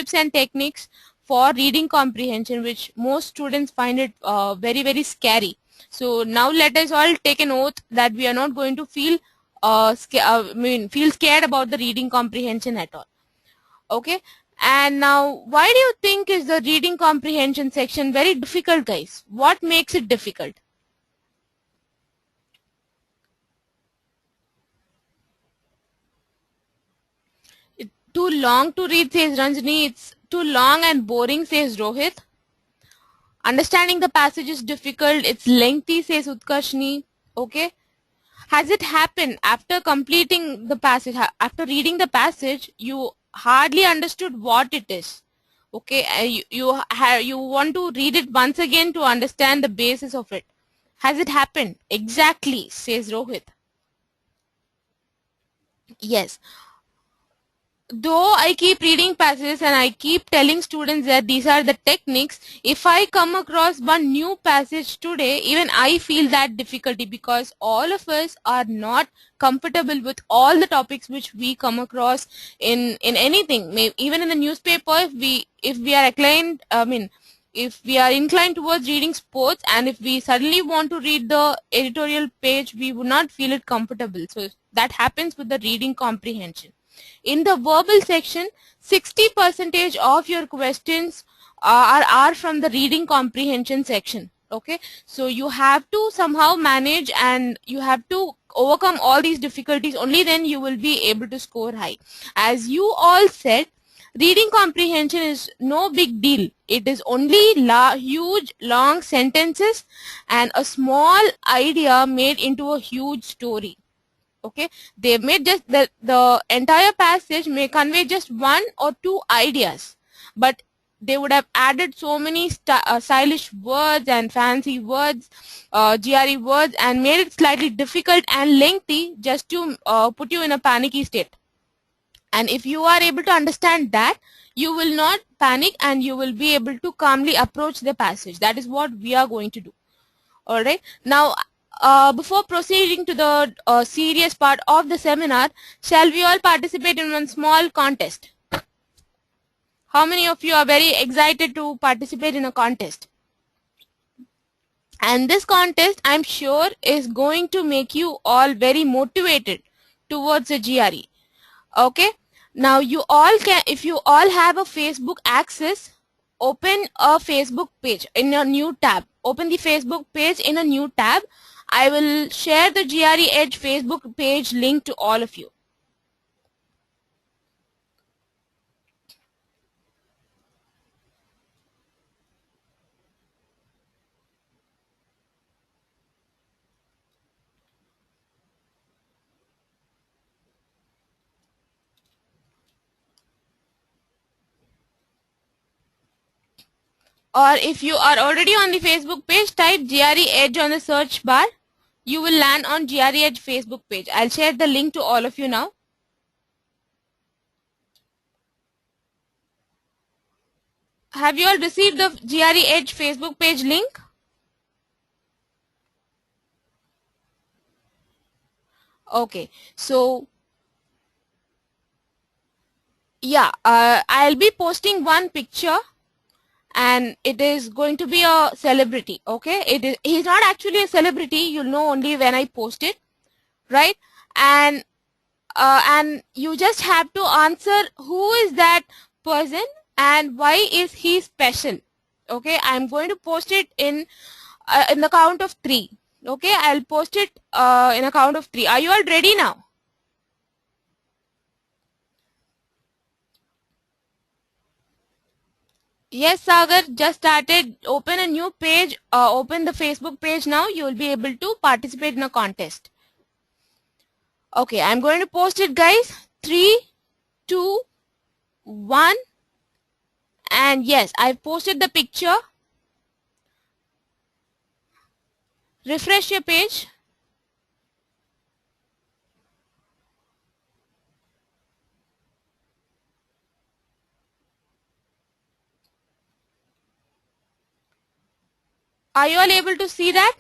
tips and techniques for reading comprehension, which most students find it very scary. So now let us all take an oath that we are not going to feel scared about the reading comprehension at all. Okay, and now why do you think is the reading comprehension section very difficult, guys? What makes it difficult? Too long to read, says Ranjani. It's too long and boring, says Rohit. Understanding the passage is difficult. It's lengthy, says Utkarshni. Okay. Has it happened after completing the passage, after reading the passage, you hardly understood what it is? Okay, you want to read it once again to understand the basis of it. Has it happened? Exactly, says Rohit. Yes. Though I keep reading passages and I keep telling students that these are the techniques, if I come across one new passage today, even I feel that difficulty, because all of us are not comfortable with all the topics which we come across in anything. Even in the newspaper, if we are inclined, if we are inclined towards reading sports, and if we suddenly want to read the editorial page, we would not feel it comfortable. So that happens with the reading comprehension. In the verbal section, 60% of your questions are from the reading comprehension section. Okay, so you have to somehow manage and you have to overcome all these difficulties. Only then you will be able to score high. As you all said, reading comprehension is no big deal. It is only huge long sentences and a small idea made into a huge story. Okay, they made just the entire passage may convey just one or two ideas, but they would have added so many stylish words and fancy words, GRE words, and made it slightly difficult and lengthy just to put you in a panicky state. And if you are able to understand that, you will not panic and you will be able to calmly approach the passage. That is what we are going to do. Alright, now before proceeding to the serious part of the seminar, shall we all participate in one small contest? How many of you are very excited to participate in a contest? And this contest, I'm sure, is going to make you all very motivated towards the GRE. Okay, now you all can, if you all have a Facebook access, open a Facebook page in a new tab. Open the Facebook page in a new tab. I will share the GRE Edge Facebook page link to all of you. Or if you are already on the Facebook page, type GRE Edge on the search bar. You will land on GRE Edge Facebook page. I'll share the link to all of you now. Have you all received the GRE Edge Facebook page link? Okay, so yeah, I'll be posting one picture and it is going to be a celebrity. Okay, he's not actually a celebrity, you'll know only when I post it, right? And you just have to answer who is that person and why is he special. Okay, I'm going to post it in the count of 3. Okay, I'll post it in a count of 3. Are you all ready now? Yes, Sagar, just started. Open a new page, open the Facebook page now. You will be able to participate in a contest. Okay, I'm going to post it, guys. 3, 2, 1. And yes, I've posted the picture. Refresh your page. Are you all able to see that?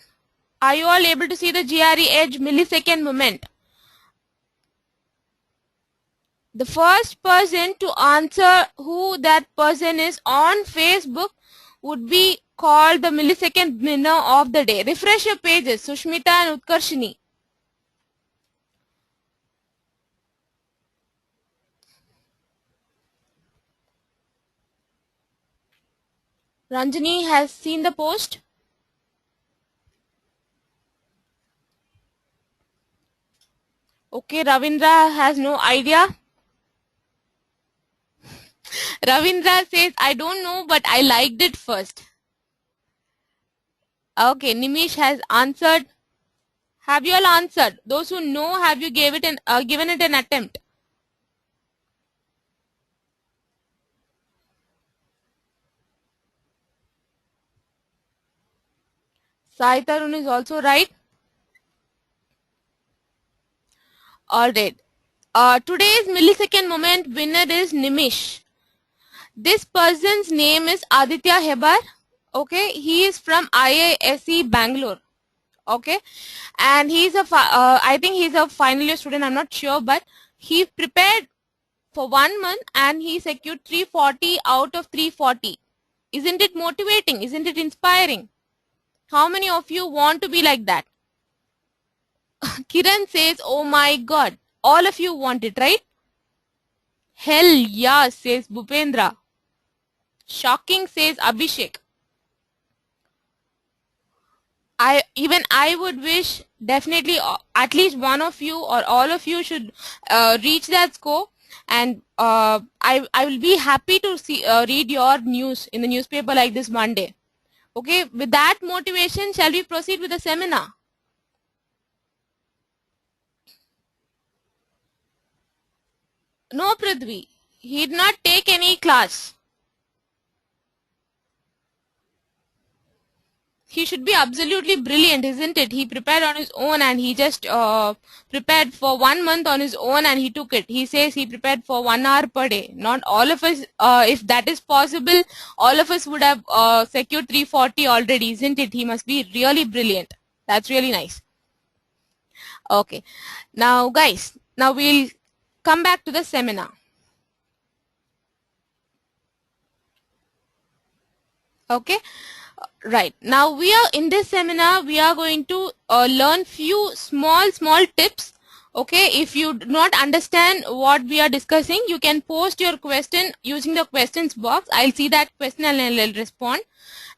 Are you all able to see the GRE Edge millisecond moment? The first person to answer who that person is on Facebook would be called the millisecond winner of the day. Refresh your pages, Sushmita and Utkarshini. Ranjani has seen the post. Okay, Ravindra has no idea. Ravindra says, I don't know, but I liked it first. Okay, Nimish has answered. Have you all answered? Those who know, have you given it an attempt? Sai Tarun is also right. Alright. Today's millisecond moment winner is Nimish. This person's name is Aditya Hebar. Okay, he is from IISc Bangalore. Okay, and he's I think he's a final year student. I'm not sure, but he prepared for 1 month and he secured 340 out of 340. Isn't it motivating? Isn't it inspiring? How many of you want to be like that? Kiran says, oh my god, all of you want it, right? Hell yeah, says Bhupendra. Shocking, says Abhishek. I would wish definitely at least one of you or all of you should reach that score, and I will be happy to see read your news in the newspaper like this Monday. Okay, with that motivation, shall we proceed with the seminar? No, Prithvi, he did not take any class. He should be absolutely brilliant, isn't it? He prepared on his own and he just prepared for 1 month on his own and he took it. He says he prepared for 1 hour per day. Not all of us, if that is possible, all of us would have secured 340 already, isn't it? He must be really brilliant. That's really nice. Okay. Now, guys, now we'll come back to the seminar. Okay. Right, now we are in this seminar, we are going to learn few small tips. Okay, if you do not understand what we are discussing, you can post your question using the questions box. I'll see that question and I'll respond.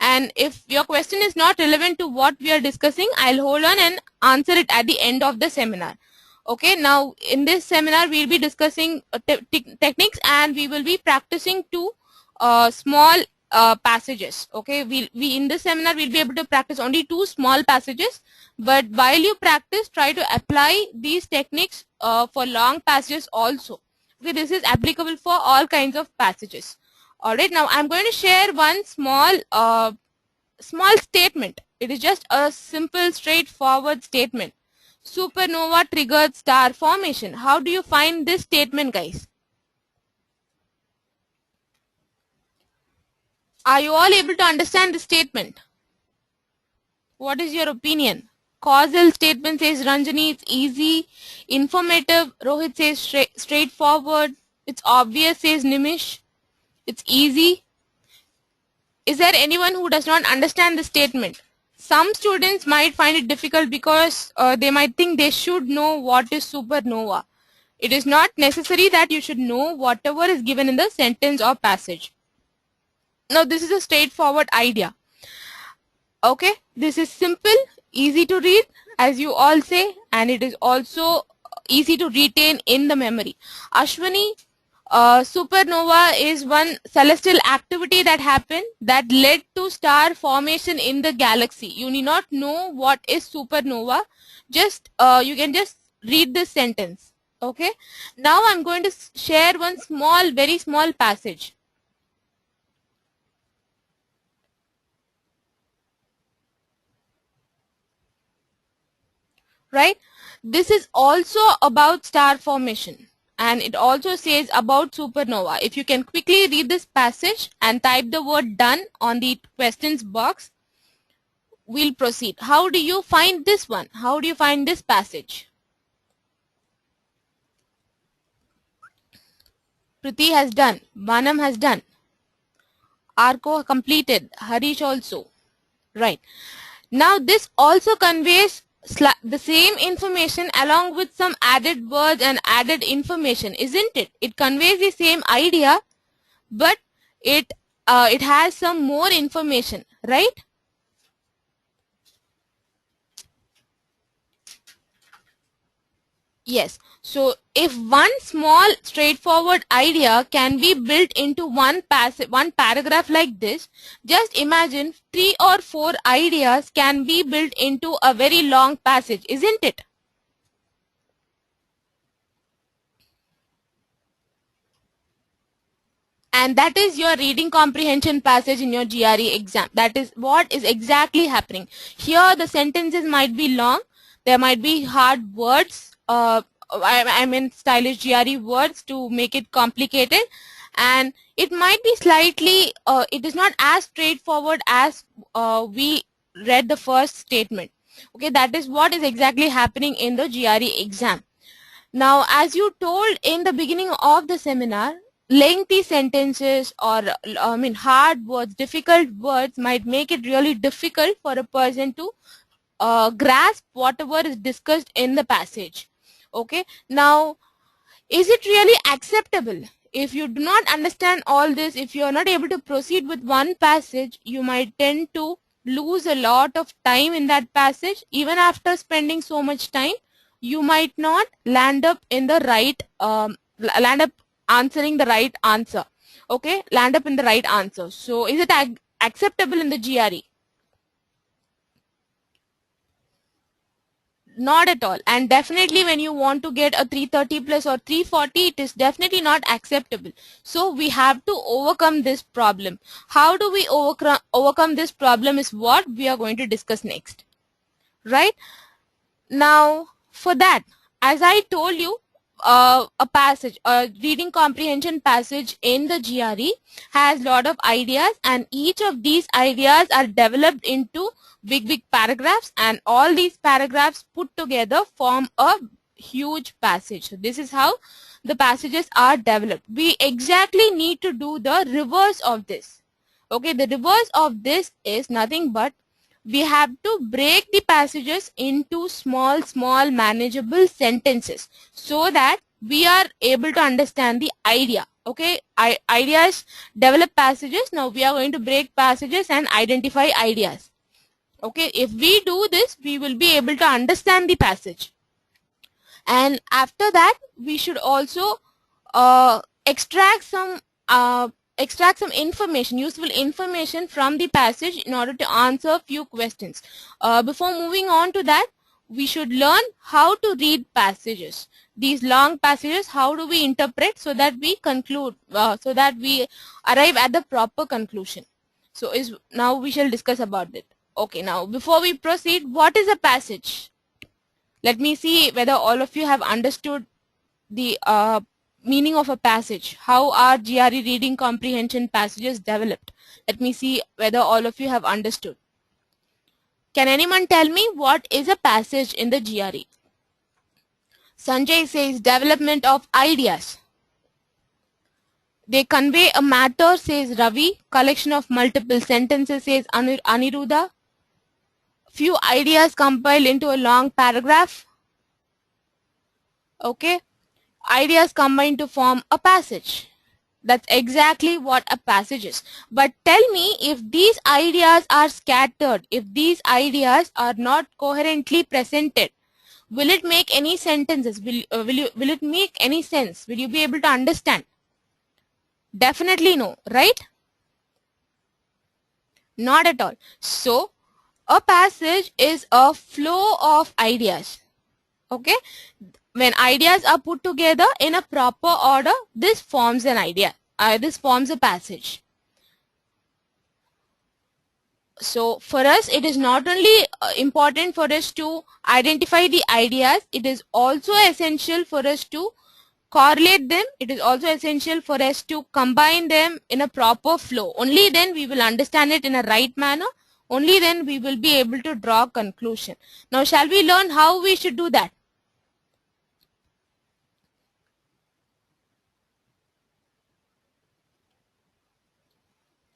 And if your question is not relevant to what we are discussing, I'll hold on and answer it at the end of the seminar. Okay, now in this seminar we'll be discussing techniques and we will be practicing two small passages. Okay, we in this seminar we'll be able to practice only two small passages, but while you practice, try to apply these techniques for long passages also. Okay, this is applicable for all kinds of passages. All right, now I'm going to share one small statement. It is just a simple straightforward statement. Supernova triggered star formation. How do you find this statement, guys? Are you all able to understand the statement? What is your opinion? Causal statement says Ranjani, it's easy. Informative, Rohit says straightforward. It's obvious, says Nimish. It's easy. Is there anyone who does not understand the statement? Some students might find it difficult because they might think they should know what is supernova. It is not necessary that you should know whatever is given in the sentence or passage. Now, this is a straightforward idea. Okay, this is simple, easy to read, as you all say, and it is also easy to retain in the memory. Ashwani, supernova is one celestial activity that happened that led to star formation in the galaxy. You need not know what is supernova. Just you can just read this sentence. Okay. Now I'm going to share one very small passage. Right. This is also about star formation. And it also says about supernova. If you can quickly read this passage and type the word done on the questions box, we'll proceed. How do you find this one? How do you find this passage? Priti has done. Banam has done. Arko completed. Harish also. Right. Now this also conveys the same information along with some added words and added information, isn't it? It conveys the same idea, but it has some more information, right? Yes. So if one small straightforward idea can be built into one paragraph like this, just imagine 3 or 4 ideas can be built into a very long passage, isn't it? And that is your reading comprehension passage in your GRE exam. That is what is exactly happening. Here the sentences might be long, there might be hard words, I mean stylish GRE words to make it complicated, and it might be slightly, it is not as straightforward as we read the first statement. Okay, that is what is exactly happening in the GRE exam. Now, as you told in the beginning of the seminar, lengthy sentences or hard words, difficult words might make it really difficult for a person to grasp whatever is discussed in the passage. Okay, now is it really acceptable? If you do not understand all this, if you are not able to proceed with one passage, you might tend to lose a lot of time in that passage. Even after spending so much time, you might not land up in the right, land up answering the right answer. Okay, land up in the right answer. So is it acceptable in the GRE? Not at all. And definitely when you want to get a 330 plus or 340, it is definitely not acceptable. So we have to overcome this problem. How do we overcome this problem is what we are going to discuss next. Right? Now, for that, as I told you, a reading comprehension passage in the GRE has lot of ideas, and each of these ideas are developed into big paragraphs, and all these paragraphs put together form a huge passage. So this is how the passages are developed. We exactly need to do the reverse of this. Okay, the reverse of this is nothing but we have to break the passages into small manageable sentences so that we are able to understand the idea. Okay, ideas develop passages. Now we are going to break passages and identify ideas. Okay, if we do this, we will be able to understand the passage. And after that, we should also extract some information, useful information from the passage in order to answer a few questions. Before moving on to that, we should learn how to read passages. These long passages, how do we interpret so that we conclude, so that we arrive at the proper conclusion. So now we shall discuss about it. Okay, now before we proceed, what is a passage? Let me see whether all of you have understood the meaning of a passage. How are GRE reading comprehension passages developed? Let me see whether all of you have understood. Can anyone tell me what is a passage in the GRE? Sanjay says development of ideas. They convey a matter, says Ravi. Collection of multiple sentences, says Aniruddha. Few ideas compiled into a long paragraph. Okay, ideas combine to form a passage. That's exactly what a passage is. But tell me, if these ideas are scattered, if these ideas are not coherently presented, will it make any sentences? Will it make any sense? Will you be able to understand? Definitely no, right? Not at all. So a passage is a flow of ideas. Okay, when ideas are put together in a proper order, this forms an idea. This forms a passage. So for us, it is not only important for us to identify the ideas, it is also essential for us to correlate them. It is also essential for us to combine them in a proper flow. Only then we will understand it in a right manner. Only then we will be able to draw a conclusion. Now shall we learn how we should do that?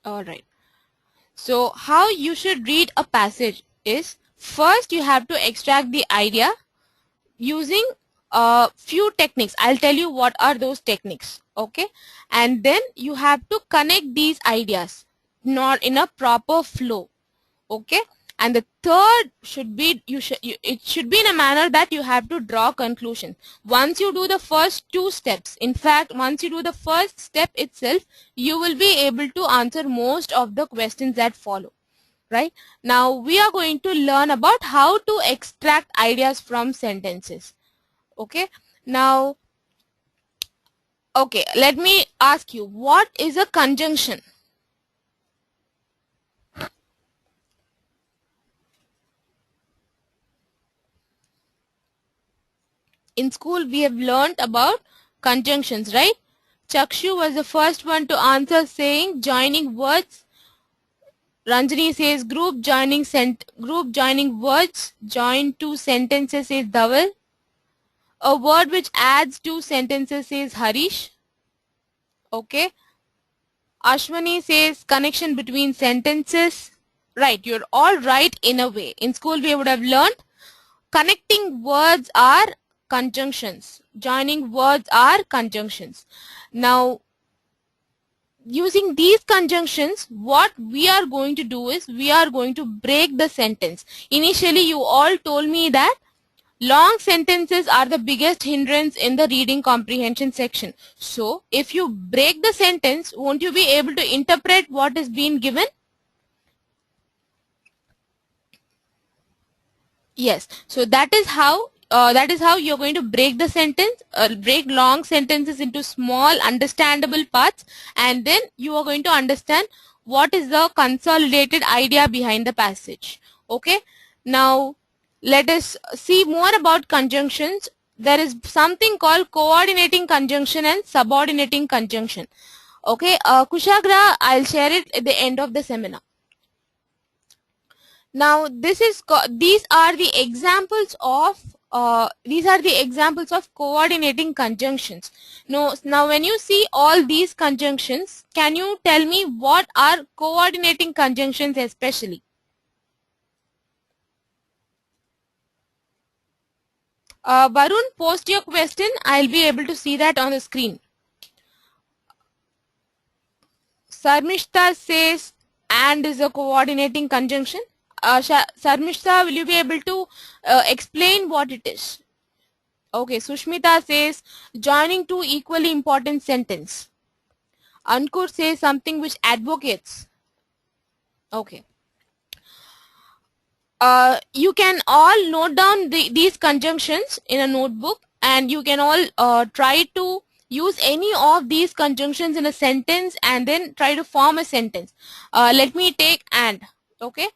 Alright. So how you should read a passage is, first you have to extract the idea using a few techniques. I'll tell you what are those techniques, okay? And then you have to connect these ideas not in a proper flow, okay? And the third should be, it should be in a manner that you have to draw conclusion. Once you do the first two steps, in fact once you do the first step itself, you will be able to answer most of the questions that follow. Right? Now we are going to learn about how to extract ideas from sentences. Okay? Now, okay, let me ask you, what is a conjunction? In school we have learned about conjunctions, right? Chakshu was the first one to answer saying joining words. Ranjani says group joining words join two sentences is Dhaval. A word which adds two sentences is Harish. Okay. Ashwani says connection between sentences. Right, you're all right in a way. In school we would have learned connecting words are conjunctions. Joining words are conjunctions. Now, using these conjunctions, what we are going to do is we are going to break the sentence. Initially, you all told me that long sentences are the biggest hindrance in the reading comprehension section. So, if you break the sentence, won't you be able to interpret what is being given? Yes. So that is how you're going to break the sentence, break long sentences into small understandable parts, and then you are going to understand what is the consolidated idea behind the passage. Okay. Now let us see more about conjunctions. There is something called coordinating conjunction and subordinating conjunction. Okay. Kushagra, I'll share it at the end of the seminar. Now these are the examples of coordinating conjunctions. Now when you see all these conjunctions, can you tell me what are coordinating conjunctions especially? Varun, post your question. I'll be able to see that on the screen. Sarmishta says and is a coordinating conjunction. Sarmishta, will you be able to explain what it is? Okay, Sushmita says joining two equally important sentences. Ankur says something which advocates. Okay. You can all note down these conjunctions in a notebook, and you can all try to use any of these conjunctions in a sentence and then try to form a sentence. Let me take and. Okay.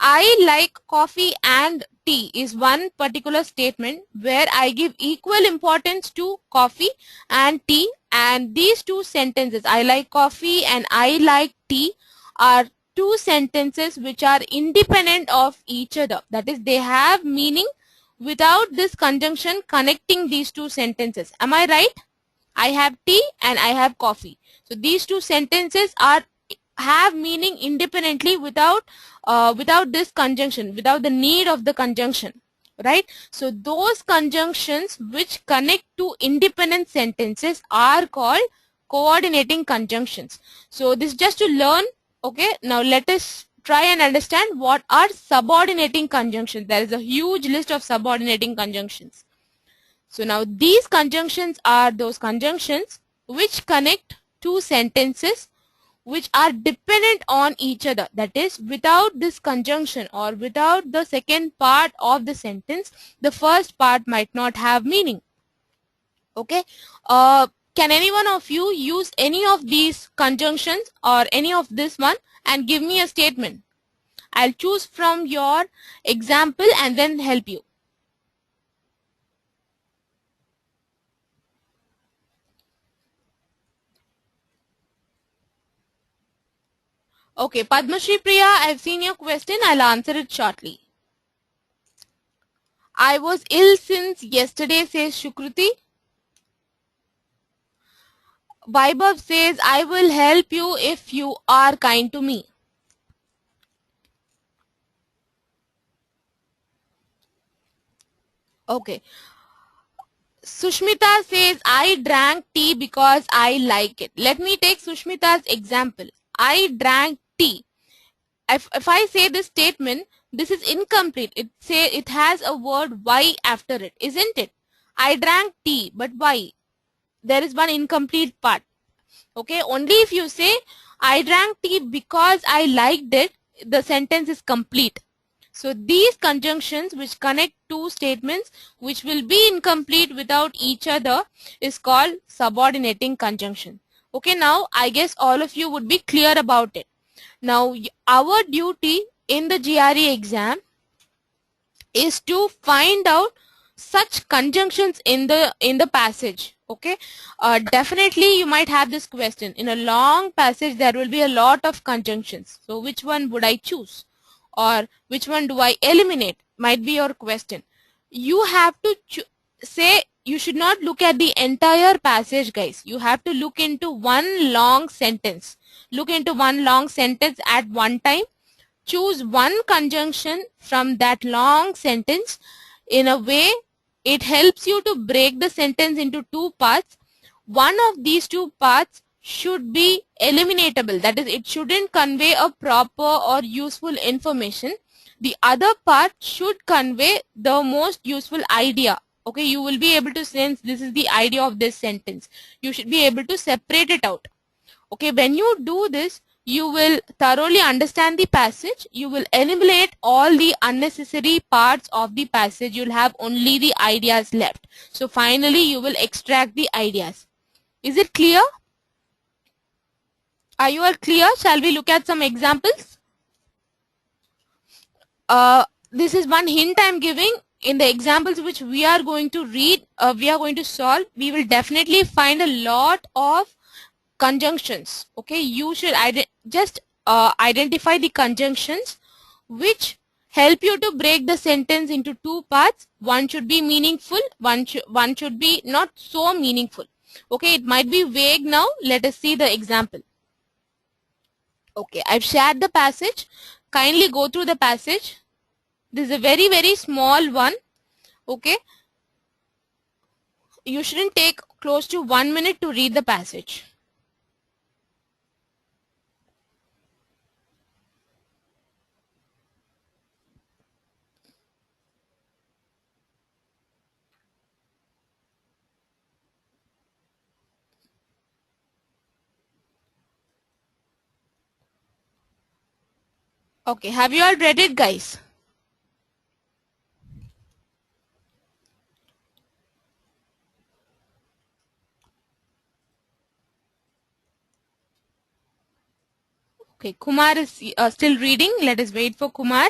I like coffee and tea is one particular statement where I give equal importance to coffee and tea, and these two sentences, I like coffee and I like tea, are two sentences which are independent of each other. That is, they have meaning without this conjunction connecting these two sentences. Am I right? I have tea and I have coffee. So these two sentences have meaning independently without this conjunction, without the need of the conjunction, right? So those conjunctions which connect to independent sentences are called coordinating conjunctions. So this is just to learn. Okay, now let us try and understand what are subordinating conjunctions. There is a huge list of subordinating conjunctions. So now these conjunctions are those conjunctions which connect two sentences which are dependent on each other. That is, without this conjunction or without the second part of the sentence, the first part might not have meaning. Okay. Can any one of you use any of these conjunctions or any of this one and give me a statement? I'll choose from your example and then help you. Okay, Padmashri Priya, I've seen your question. I'll answer it shortly. I was ill since yesterday, says Shukruti. Vaibhav says, I will help you if you are kind to me. Okay. Sushmita says, I drank tea because I like it. Let me take Sushmita's example. I drank tea. If I say this statement, this is incomplete. It has a word why after it, isn't it? I drank tea, but why? There is one incomplete part. Okay, only if you say I drank tea because I liked it, the sentence is complete. So these conjunctions which connect two statements which will be incomplete without each other is called subordinating conjunction. Okay, now I guess all of you would be clear about it. Now our duty in the GRE exam is to find out such conjunctions in the passage. Okay, definitely you might have this question. In a long passage there will be a lot of conjunctions, so which one would I choose, or which one do I eliminate, might be your question. You have to say, you should not look at the entire passage, guys. You have to look into one long sentence. Look into one long sentence at one time. Choose one conjunction from that long sentence. In a way, it helps you to break the sentence into two parts. One of these two parts should be eliminatable. That is, it shouldn't convey a proper or useful information. The other part should convey the most useful idea. Okay, you will be able to sense this is the idea of this sentence. You should be able to separate it out. Okay, when you do this, you will thoroughly understand the passage. You will eliminate all the unnecessary parts of the passage. You'll have only the ideas left. So finally, you will extract the ideas. Is it clear? Are you all clear? Shall we look at some examples? This is one hint I'm giving. In the examples which we are going to read, we are going to solve, we will definitely find a lot of conjunctions. Okay, you should just identify the conjunctions which help you to break the sentence into two parts. One should be meaningful, one should be not so meaningful. Okay, it might be vague. Now let us see the example. Okay, I've shared the passage. Kindly go through the passage. This is a very small one. Okay, you shouldn't take close to 1 minute to read the passage. Okay, have you all read it, guys? Okay, Kumar is still reading. Let us wait for Kumar.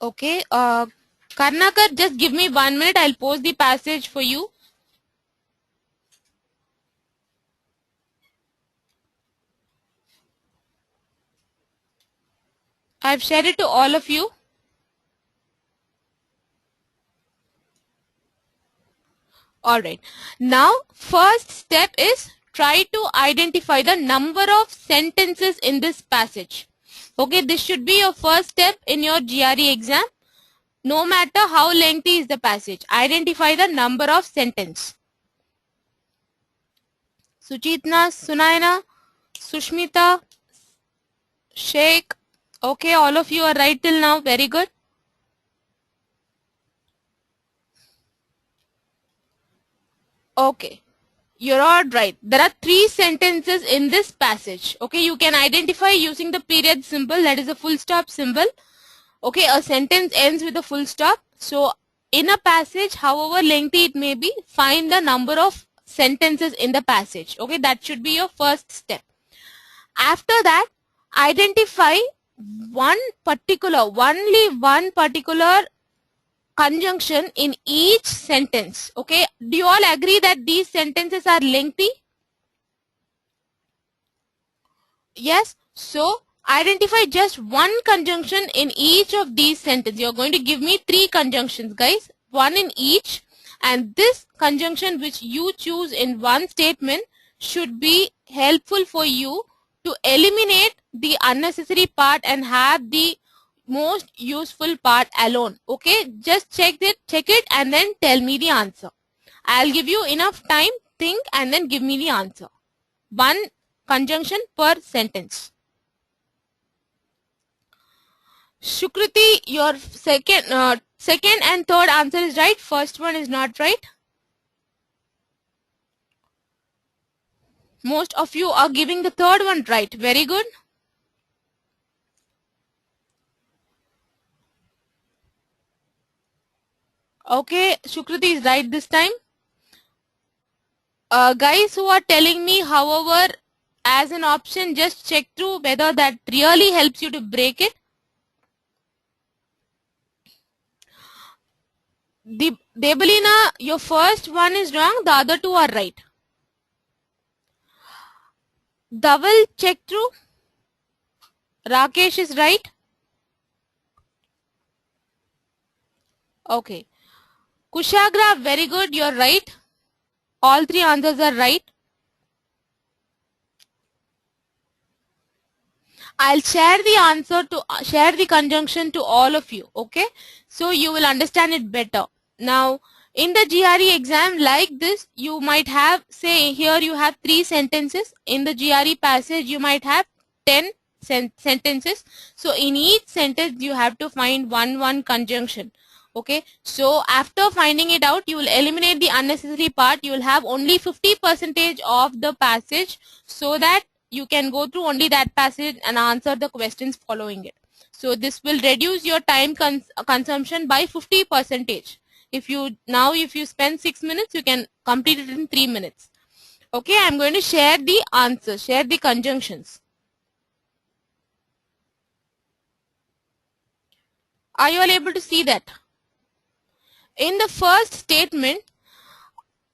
Okay, Karnakar, just give me 1 minute. I'll post the passage for you. I've shared it to all of you. Alright, now first step is try to identify the number of sentences in this passage. Okay, this should be your first step in your GRE exam. No matter how lengthy is the passage, identify the number of sentences. Suchitna, Sunayana, Sushmita, Sheikh. Okay, all of you are right till now. Very good. Okay, you're all right. There are 3 sentences in this passage. Okay, you can identify using the period symbol, that is a full stop symbol. Okay, a sentence ends with a full stop. So in a passage, however lengthy it may be, find the number of sentences in the passage. Okay, that should be your first step. After that, identify only one particular conjunction in each sentence. Okay, do you all agree that these sentences are lengthy? Yes. So identify just one conjunction in each of these sentences. You're going to give me 3 conjunctions, guys. one in each, and this conjunction which you choose in one statement should be helpful for you to eliminate the unnecessary part and have the most useful part alone. Okay, just check it and then tell me the answer. I'll give you enough time, think, and then give me the answer. One conjunction per sentence. Shukriti, your second and third answer is right. First one is not right. Most of you are giving the third one right. Very good. Okay, Shukriti is right this time. Guys who are telling me, however, as an option, just check through whether that really helps you to break it. Debalina, your first one is wrong, the other two are right. Dhaval, check through. Rakesh is right. Okay. Kushagra, very good, you're right. All three answers are right. I'll share the answer to share the conjunction to all of you. Okay, so you will understand it better. Now, in the GRE exam like this, you might have, say here you have 3 sentences. In the GRE passage, you might have 10 sentences. So in each sentence, you have to find one conjunction. Okay, so after finding it out, you will eliminate the unnecessary part. You will have only 50% of the passage, so that you can go through only that passage and answer the questions following it. So this will reduce your time consumption by 50%. If you spend 6 minutes, you can complete it in 3 minutes. Okay, I'm going to share the answers, share the conjunctions. Are you all able to see that? In the first statement,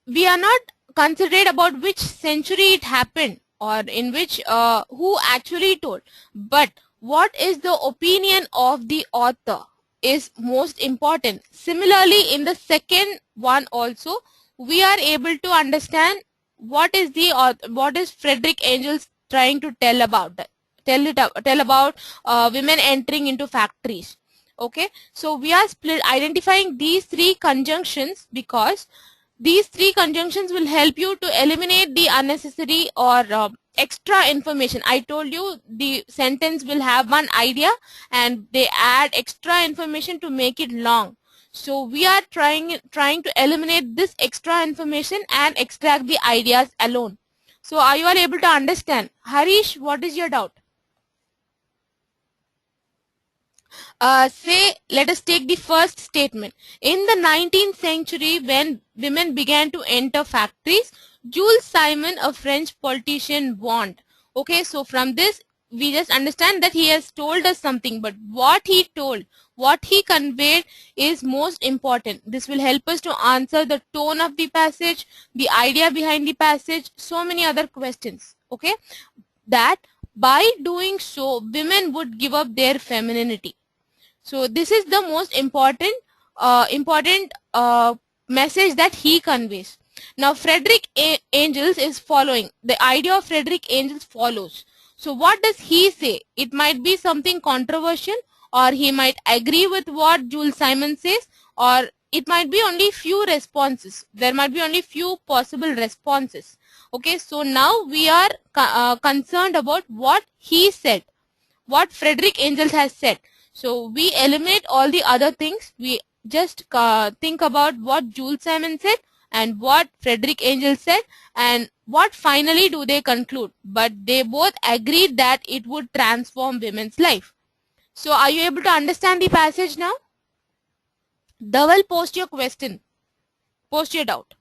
we are not considered about which century it happened or in which who actually told, but what is the opinion of the author is most important. Similarly, in the second one also, we are able to understand what is Frederick Engels trying to tell about that. Tell about women entering into factories. Okay, so we are identifying these 3 conjunctions because these 3 conjunctions will help you to eliminate the unnecessary or extra information. I told you the sentence will have one idea and they add extra information to make it long. So we are trying to eliminate this extra information and extract the ideas alone. So are you all able to understand? Harish, what is your doubt? Let us take the first statement. In the 19th century, when women began to enter factories, Jules Simon, a French politician, warned. Okay, so from this, we just understand that he has told us something, but what he told, what he conveyed is most important. This will help us to answer the tone of the passage, the idea behind the passage, so many other questions. Okay, that by doing so, women would give up their femininity. So this is the most important message that he conveys. Now Frederick Engels is following. The idea of Frederick Engels follows. So what does he say? It might be something controversial, or he might agree with what Jules Simon says, or it might be only few responses. There might be only few possible responses. Okay, so now we are concerned about what he said, what Frederick Engels has said. So we eliminate all the other things. We just think about what Jules Simon said and what Frederick Engels said, and what finally do they conclude. But they both agreed that it would transform women's life. So are you able to understand the passage now? Dhaval, post your question. Post your doubt.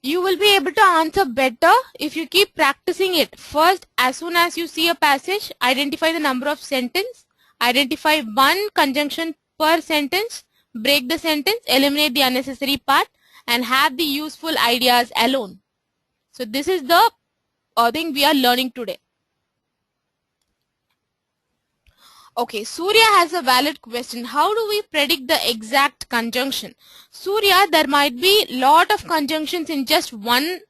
You will be able to answer better if you keep practicing it. First, as soon as you see a passage, identify the number of sentences, identify one conjunction per sentence, break the sentence, eliminate the unnecessary part, and have the useful ideas alone. So this is the thing we are learning today. Okay, Surya has a valid question. How do we predict the exact conjunction? Surya, there might be lot of conjunctions in just one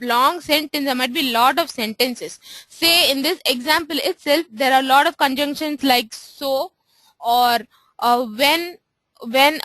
long sentence. There might be lot of sentences. Say in this example itself, there are a lot of conjunctions like so, or when women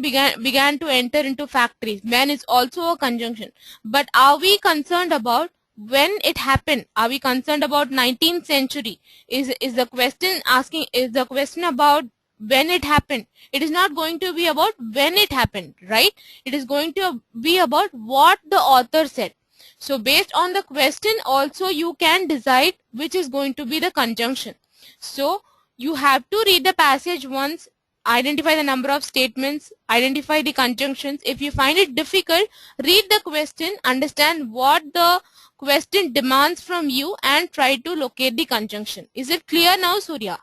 began to enter into factories. When is also a conjunction. But are we concerned about when it happened? Are we concerned about 19th century? Is the question asking, is the question about when it happened? It is not going to be about when it happened, right? It is going to be about what the author said. So based on the question also you can decide which is going to be the conjunction. So you have to read the passage once, identify the number of statements, identify the conjunctions. If you find it difficult, read the question, understand what the question demands from you, and try to locate the conjunction. Is it clear now, Surya?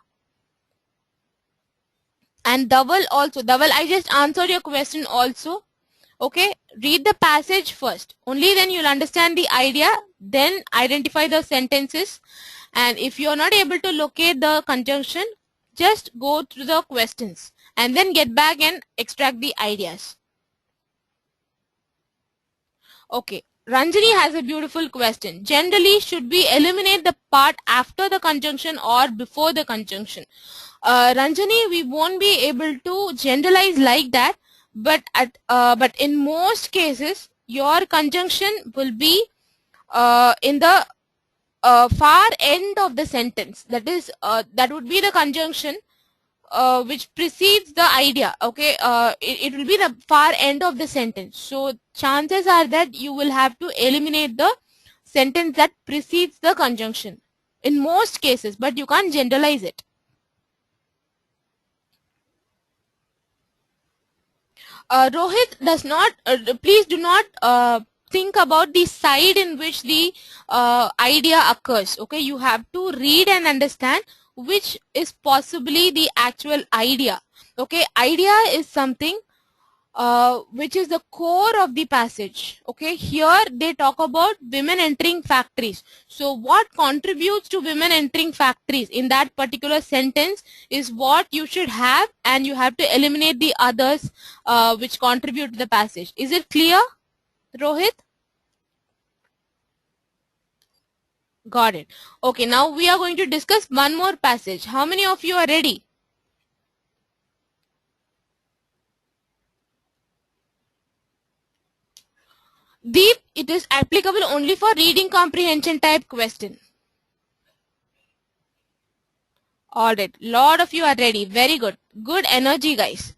And Dhaval also. Dhaval, I just answered your question also. Okay, read the passage first. Only then you'll understand the idea. Then identify the sentences. And if you're not able to locate the conjunction, just go through the questions and then get back and extract the ideas. Okay, Ranjani has a beautiful question. Generally, should we eliminate the part after the conjunction or before the conjunction? Ranjani, we won't be able to generalize like that, but but in most cases, your conjunction will be in the far end of the sentence. That is, that would be the conjunction which precedes the idea. Okay, it will be the far end of the sentence. So chances are that you will have to eliminate the sentence that precedes the conjunction in most cases, but you can't generalize it. Rohit does not, please do not think about the side in which the idea occurs. Okay, you have to read and understand which is possibly the actual idea. Okay, idea is something which is the core of the passage. Okay, here they talk about women entering factories. So what contributes to women entering factories in that particular sentence is what you should have, and you have to eliminate the others which contribute to the passage. Is it clear, Rohit? Got it. Okay, now we are going to discuss one more passage. How many of you are ready? Deep, it is applicable only for reading comprehension type question. Alright, lot of you are ready. Very good. Good energy, guys.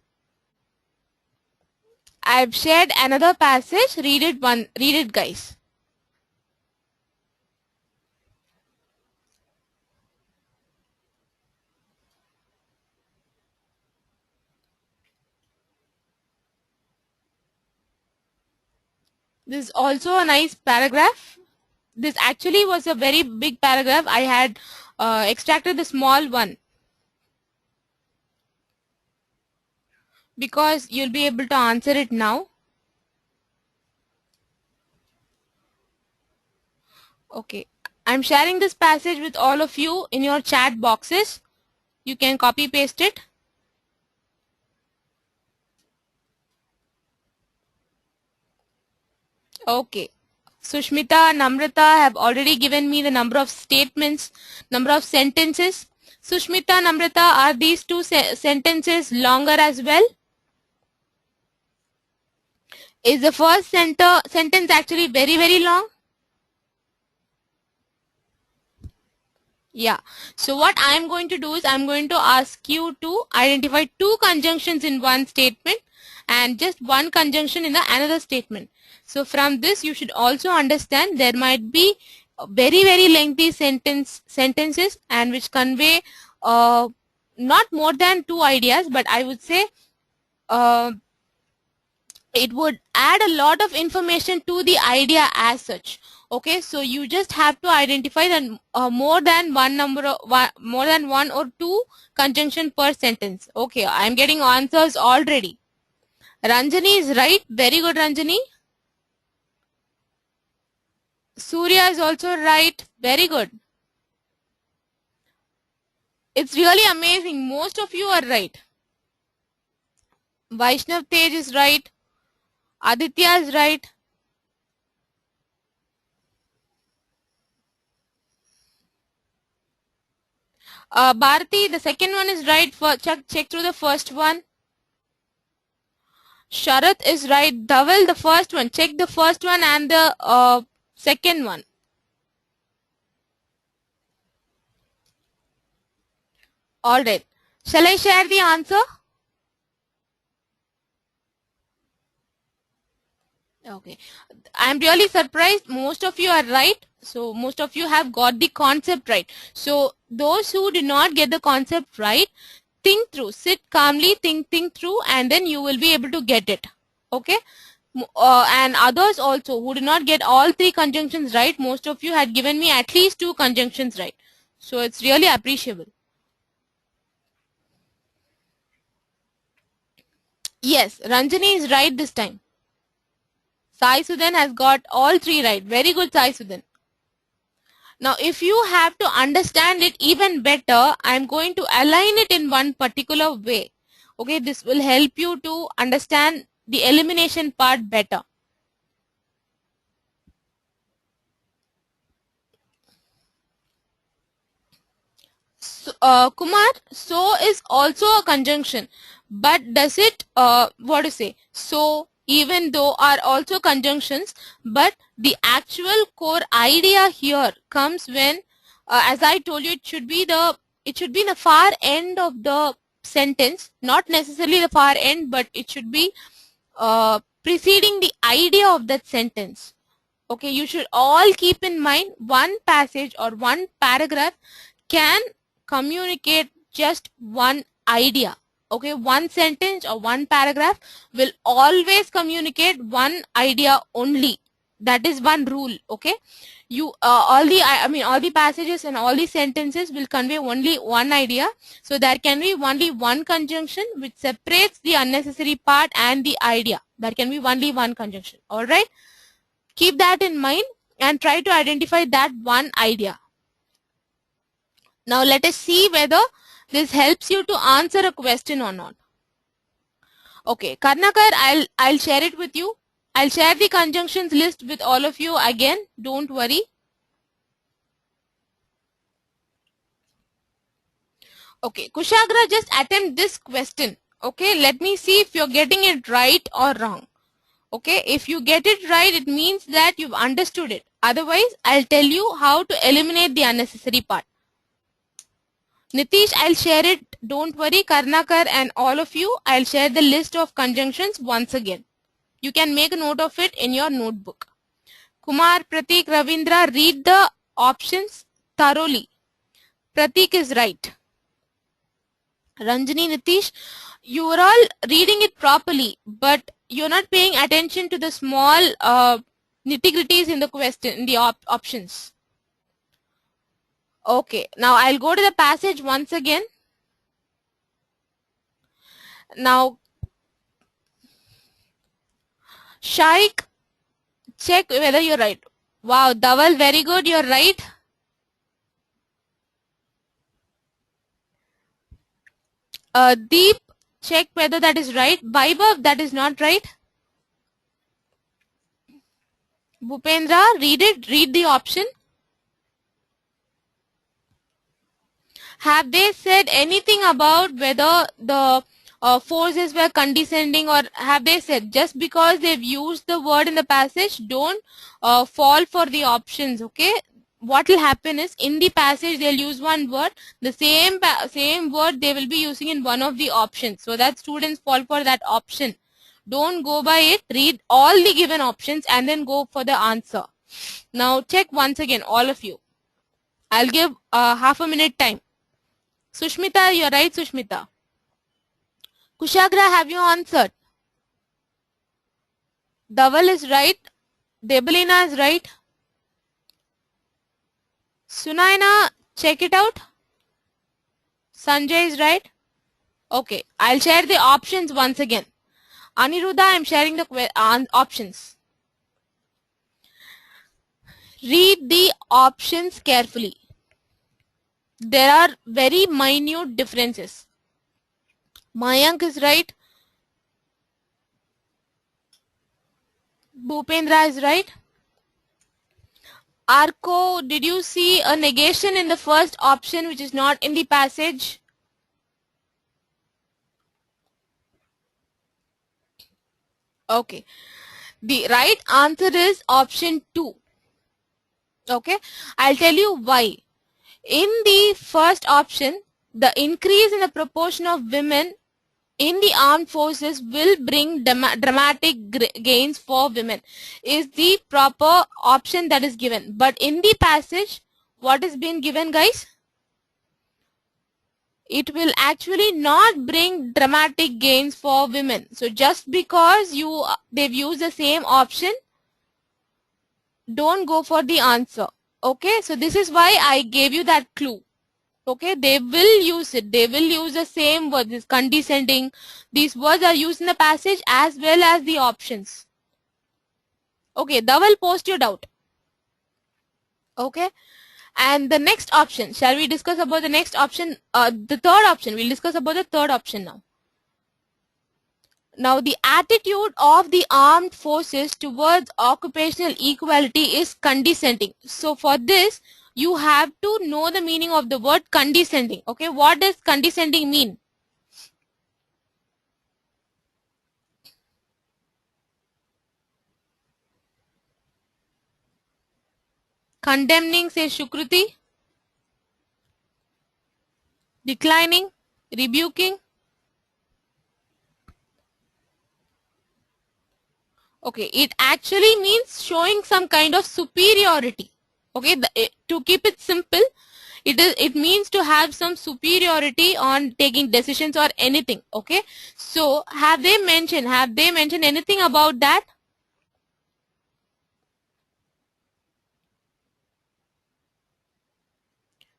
I've shared another passage. Read it, guys. This is also a nice paragraph. This actually was a very big paragraph. I had extracted the small one because you'll be able to answer it now. Okay, I'm sharing this passage with all of you in your chat boxes. You can copy paste it. Okay, Sushmita, Namrata have already given me the number of statements, number of sentences. Sushmita, Namrata, are these two sentences longer as well? Is the first sentence actually very long? Yeah. So what I'm going to do is I'm going to ask you to identify two conjunctions in one statement and just one conjunction in the another statement. So from this you should also understand there might be very lengthy sentences and which convey not more than two ideas, but I would say it would add a lot of information to the idea as such. Okay, so you just have to identify the more than one or two conjunction per sentence. Okay, I'm getting answers already. Ranjani is right. Very good, Ranjani. Surya is also right. Very good. It's really amazing. Most of you are right. Vaishnav Tej is right. Aditya is right. Bharati, the second one is right. Check through the first one. Sharath is right. Dhaval, the first one. Check the first one and the second one. Alright. Shall I share the answer? Okay. I'm really surprised. Most of you are right. So most of you have got the concept right. So those who did not get the concept right, think through. Sit calmly, think through, and then you will be able to get it. Okay. And others also who did not get all three conjunctions right, most of you had given me at least 2 conjunctions right. So it's really appreciable. Yes, Ranjani is right this time. Sai Sudan has got all 3 right. Very good, Sai Sudan. Now, if you have to understand it even better, I'm going to align it in one particular way. Okay, this will help you to understand the elimination part better. So, Kumar, so is also a conjunction, but does it, what to say, so, even though are also conjunctions, but the actual core idea here comes when, as I told you, it should be in the far end of the sentence, not necessarily the far end, but it should be preceding the idea of that sentence. Okay, you should all keep in mind one passage or one paragraph can communicate just one idea. Okay, one sentence or one paragraph will always communicate one idea only. That is one rule. Okay, you all the passages and all the sentences will convey only one idea. So there can be only one conjunction which separates the unnecessary part and the idea. There can be only one conjunction. All right, keep that in mind and try to identify that one idea. Now let us see whether this helps you to answer a question or not. Okay, Karnakar, I'll share it with you. I'll share the conjunctions list with all of you again. Don't worry. Okay, Kushagra, just attempt this question. Okay, let me see if you're getting it right or wrong. Okay, if you get it right, it means that you've understood it. Otherwise, I'll tell you how to eliminate the unnecessary part. Nitish, I'll share it. Don't worry, Karnakar and all of you, I'll share the list of conjunctions once again. You can make a note of it in your notebook. Kumar, Pratik, Ravindra, read the options thoroughly. Pratik is right. Ranjani, Nitish, you are all reading it properly, but you're not paying attention to the small nitty-gritties in the question, in the options. Okay, now I'll go to the passage once again. Now, Shaikh, check whether you're right. Wow, Dhaval, very good, you're right. Deep, check whether that is right. Vaibhav, that is not right. Bhupendra, read it, read the option. Have they said anything about whether the forces were condescending, or have they said just because they've used the word in the passage, don't fall for the options, okay? What will happen is in the passage they'll use one word, the same word they will be using in one of the options, so that students fall for that option. Don't go by it, read all the given options and then go for the answer. Now check once again, all of you. I'll give half a minute time. Sushmita, you're right, Sushmita. Kushagra, have you answered? Dhaval is right. Debalina is right. Sunaina, check it out. Sanjay is right. Okay, I'll share the options once again. Aniruddha, I'm sharing the options. Read the options carefully. There are very minute differences. Mayank is right. Bhupendra is right. Arko, did you see a negation in the first option which is not in the passage? Okay. The right answer is option 2. Okay. I'll tell you why. In the first option, the increase in the proportion of women in the armed forces will bring dramatic gains for women is the proper option that is given. But in the passage, what is being given, guys? It will actually not bring dramatic gains for women. So just because they've used the same option, don't go for the answer. Okay, so this is why I gave you that clue. Okay, they will use it. They will use the same words, this condescending. These words are used in the passage as well as the options. Okay, that will post your doubt. Okay, and the next option, shall we discuss about the next option? The third option, we'll discuss about the third option now. Now, the attitude of the armed forces towards occupational equality is condescending. So, for this, you have to know the meaning of the word condescending. Okay, what does condescending mean? Condemning, says Shukruti. Declining, rebuking. Okay, it actually means showing some kind of superiority. Okay, to keep it simple, it means to have some superiority on taking decisions or anything. Okay, so have they mentioned anything about that?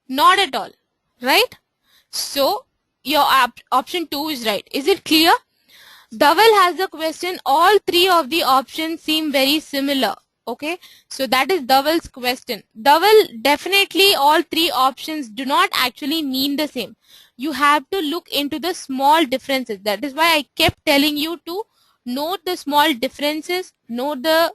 Not at all, right? So your option 2 is right. Is it clear? Dhaval has the question. All three of the options seem very similar. Okay, so that is Dhaval's question. Dhaval, definitely all three options do not actually mean the same. You have to look into the small differences. That is why I kept telling you to note the small differences, note the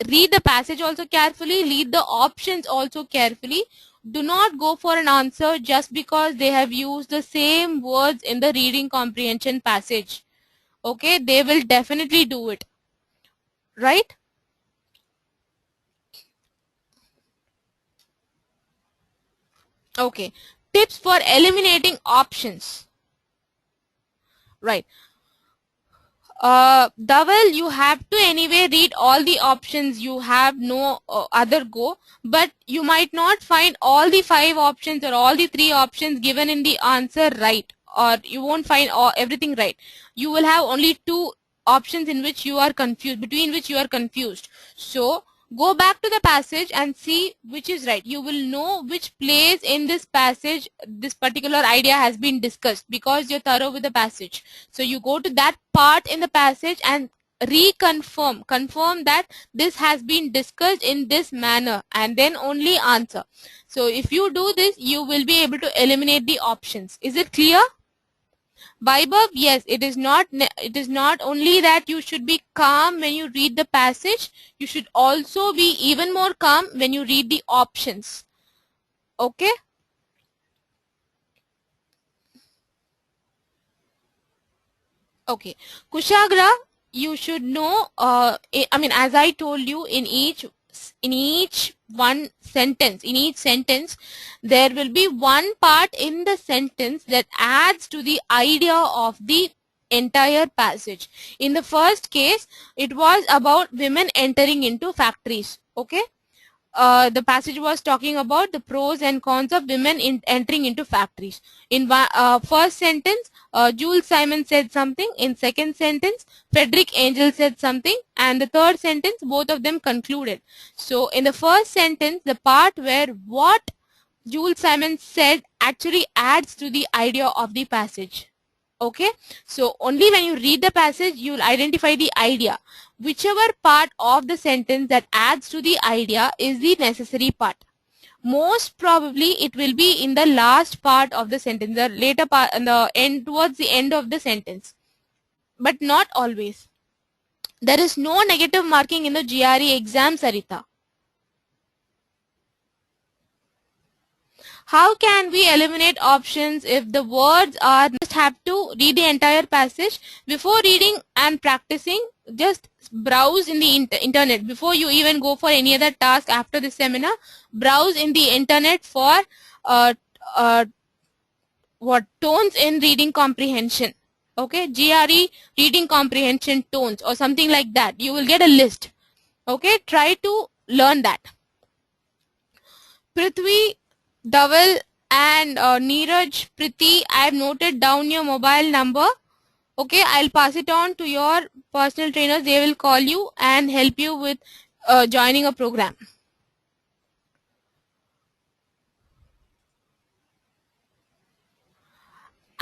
read the passage also carefully, read the options also carefully. Do not go for an answer just because they have used the same words in the reading comprehension passage. Okay, they will definitely do it, right? Okay, tips for eliminating options. Right. Dhaval, you have to anyway read all the options. You have no other go, but you might not find all the 5 options or all the 3 options given in the answer right, or you won't find everything right. You will have only 2 options in which you are confused, between which you are confused. So go back to the passage and see which is right. You will know which place in this passage this particular idea has been discussed because you're thorough with the passage. So you go to that part in the passage and confirm that this has been discussed in this manner, and then only answer. So if you do this, you will be able to eliminate the options. Is it clear? Vaibhav, yes, it is not only that you should be calm when you read the passage, you should also be even more calm when you read the options. Okay? Okay. Kushagra, you should know, I mean, as I told you, in each sentence, there will be one part in the sentence that adds to the idea of the entire passage. In the first case, it was about women entering into factories. Okay. The passage was talking about the pros and cons of women entering into factories. In first sentence, Jules Simon said something. In second sentence, Frederick Angel said something. And the third sentence, both of them concluded. So in the first sentence, the part where what Jules Simon said actually adds to the idea of the passage. Okay, so only when you read the passage you will identify the idea. Whichever part of the sentence that adds to the idea is the necessary part. Most probably it will be in the last part of the sentence, the later part, and the end, towards the end of the sentence, but not always. There is no negative marking in the GRE exam, Sarita. How can we eliminate options if the words are just have to read the entire passage before reading and practicing? Just browse in the internet before you even go for any other task after the seminar. Browse in the internet for uh, uh, what tones in reading comprehension. Okay, GRE reading comprehension tones or something like that. You will get a list. Okay, try to learn that. Prithvi, Dhaval and Neeraj, Priti, I have noted down your mobile number. Okay, I'll pass it on to your personal trainers. They will call you and help you with joining a program.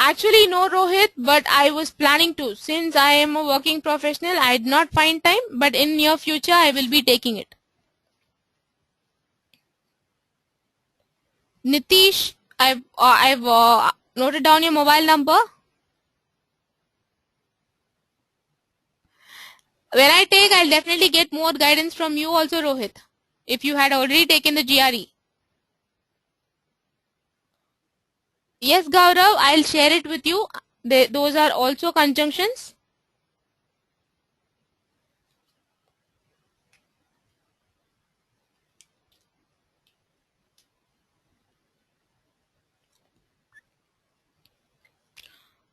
Actually, no, Rohit, but I was planning to. Since I am a working professional, I did not find time, but in near future, I will be taking it. Nitish, I've noted down your mobile number. When I take, I'll definitely get more guidance from you also, Rohit, if you had already taken the GRE. Yes, Gaurav, I'll share it with you. Those are also conjunctions.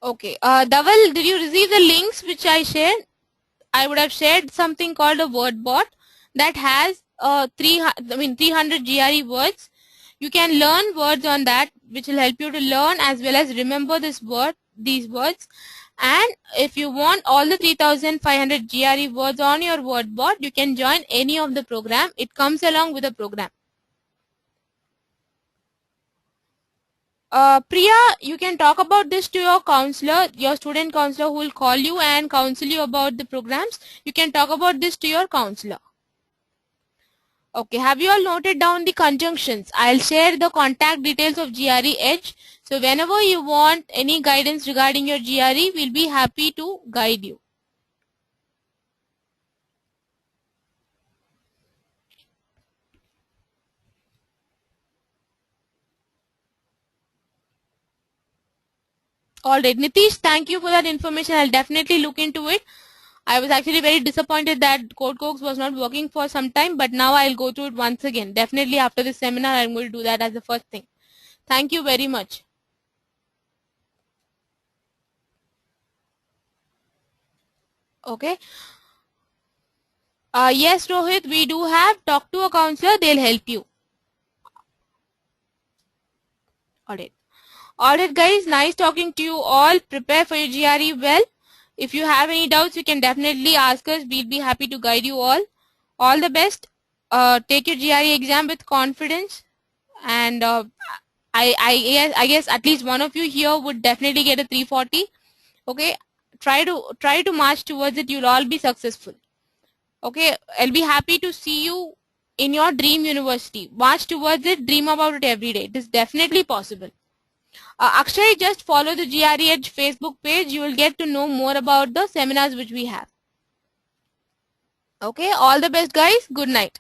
Okay. Dhaval, did you receive the links which I shared? I would have shared something called a word bot that has 300 GRE words. You can learn words on that, which will help you to learn as well as remember these words. And if you want all the 3500 GRE words on your word bot, you can join any of the program. It comes along with the program. Priya, you can talk about this to your counselor, your student counselor who will call you and counsel you about the programs. You can talk about this to your counselor. Okay, have you all noted down the conjunctions? I'll share the contact details of GRE Edge. So whenever you want any guidance regarding your GRE, we'll be happy to guide you. Alright, Nitish, thank you for that information. I'll definitely look into it. I was actually very disappointed that Code Cox was not working for some time, but now I'll go through it once again. Definitely after this seminar, I'm going to do that as the first thing. Thank you very much. Okay. Yes, Rohit, we do have talk to a counselor. They'll help you. Alright. Alright guys, nice talking to you all. Prepare for your GRE well. If you have any doubts, you can definitely ask us. We'll be happy to guide you all. All the best. Take your GRE exam with confidence. And I guess at least one of you here would definitely get a 340. Okay. Try to march towards it. You'll all be successful. Okay. I'll be happy to see you in your dream university. March towards it. Dream about it every day. It is definitely possible. Akshay, just follow the GRE Edge Facebook page. You will get to know more about the seminars which we have. Okay, all the best guys. Good night.